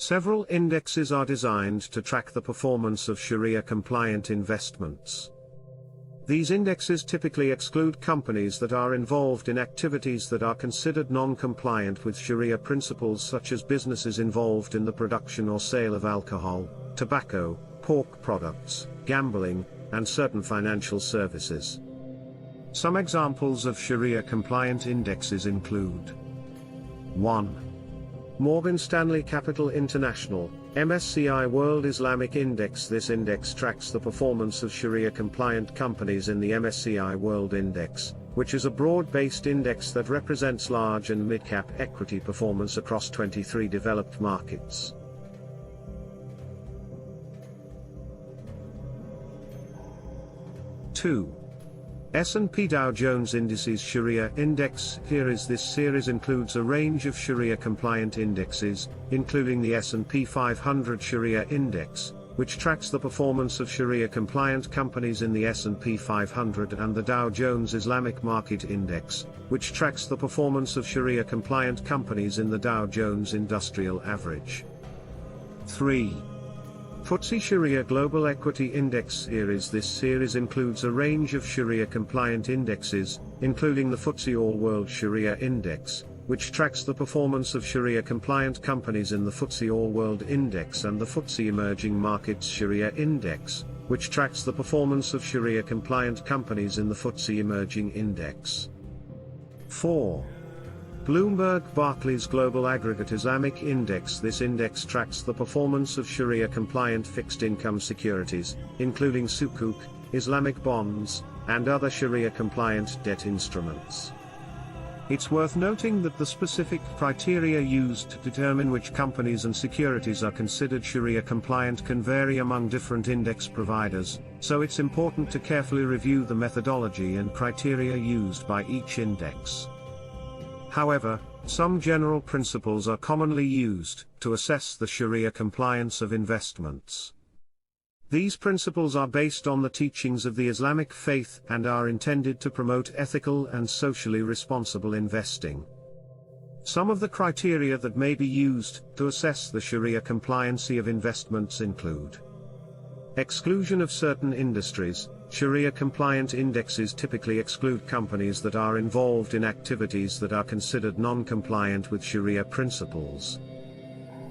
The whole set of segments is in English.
Several indexes are designed to track the performance of Shariah-compliant investments. These indexes typically exclude companies that are involved in activities that are considered non-compliant with Shariah principles, such as businesses involved in the production or sale of alcohol, tobacco, pork products, gambling, and certain financial services. Some examples of Shariah-compliant indexes include: 1. Morgan Stanley Capital International, MSCI World Islamic Index. This index tracks the performance of Shariah-compliant companies in the MSCI World Index, which is a broad-based index that represents large and mid-cap equity performance across 23 developed markets. 2. S&P Dow Jones Indices Shariah Index. This series includes a range of Shariah-compliant indexes, including the S&P 500 Shariah Index, which tracks the performance of Shariah-compliant companies in the S&P 500, and the Dow Jones Islamic Market Index, which tracks the performance of Shariah-compliant companies in the Dow Jones Industrial Average. 3. FTSE Shariah Global Equity Index Series. This series includes a range of Shariah-compliant indexes, including the FTSE All World Shariah Index, which tracks the performance of Shariah-compliant companies in the FTSE All World Index, and the FTSE Emerging Markets Shariah Index, which tracks the performance of Shariah-compliant companies in the FTSE Emerging Index. 4. Bloomberg Barclays Global Aggregate Islamic Index. This index tracks the performance of Shariah-compliant fixed income securities, including sukuk, Islamic bonds, and other Shariah-compliant debt instruments. It's worth noting that the specific criteria used to determine which companies and securities are considered Shariah-compliant can vary among different index providers, so it's important to carefully review the methodology and criteria used by each index. However, some general principles are commonly used to assess the Shariah compliance of investments. These principles are based on the teachings of the Islamic faith and are intended to promote ethical and socially responsible investing. Some of the criteria that may be used to assess the Shariah compliancy of investments include: exclusion of certain industries. Shariah-compliant indexes typically exclude companies that are involved in activities that are considered non-compliant with Shariah principles.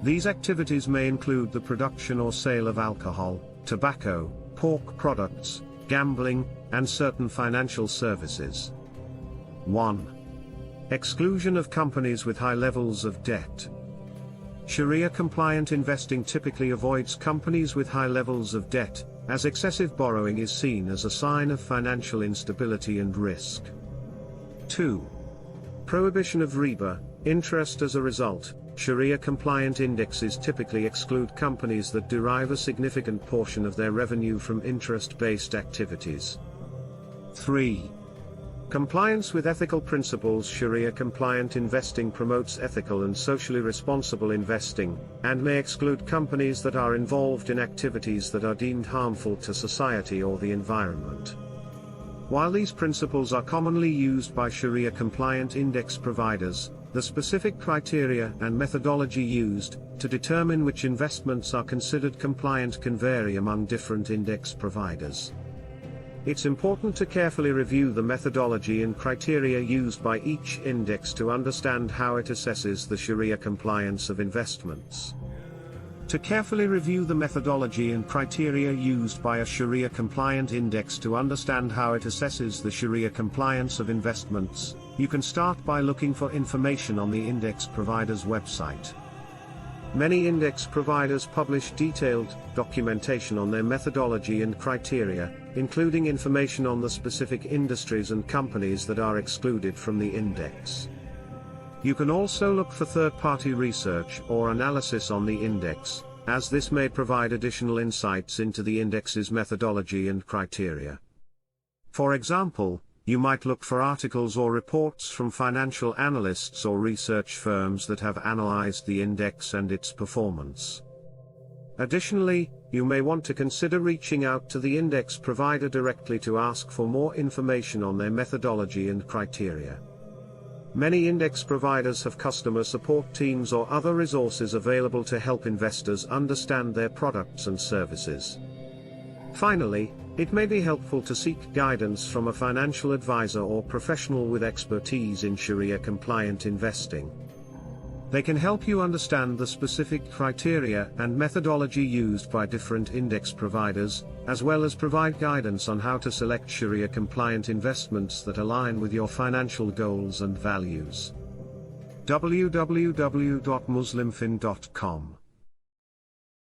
These activities may include the production or sale of alcohol, tobacco, pork products, gambling, and certain financial services. 1. Exclusion of companies with high levels of debt. Shariah-compliant investing typically avoids companies with high levels of debt, as excessive borrowing is seen as a sign of financial instability and risk. 2. Prohibition of riba, interest as a result. Shariah-compliant indexes typically exclude companies that derive a significant portion of their revenue from interest-based activities. 3. Compliance with ethical principles. Shariah-compliant investing promotes ethical and socially responsible investing, and may exclude companies that are involved in activities that are deemed harmful to society or the environment. While these principles are commonly used by Shariah-compliant index providers, the specific criteria and methodology used to determine which investments are considered compliant can vary among different index providers. It's important to carefully review the methodology and criteria used by each index to understand how it assesses the Shariah compliance of investments. To carefully review the methodology and criteria used by a Shariah compliant index to understand how it assesses the Shariah compliance of investments, you can start by looking for information on the index provider's website. Many index providers publish detailed documentation on their methodology and criteria, including information on the specific industries and companies that are excluded from the index. You can also look for third-party research or analysis on the index, as this may provide additional insights into the index's methodology and criteria. For example, you might look for articles or reports from financial analysts or research firms that have analyzed the index and its performance. Additionally, you may want to consider reaching out to the index provider directly to ask for more information on their methodology and criteria. Many index providers have customer support teams or other resources available to help investors understand their products and services. Finally, it may be helpful to seek guidance from a financial advisor or professional with expertise in Sharia-compliant investing. They can help you understand the specific criteria and methodology used by different index providers, as well as provide guidance on how to select Sharia-compliant investments that align with your financial goals and values. www.muslimfin.com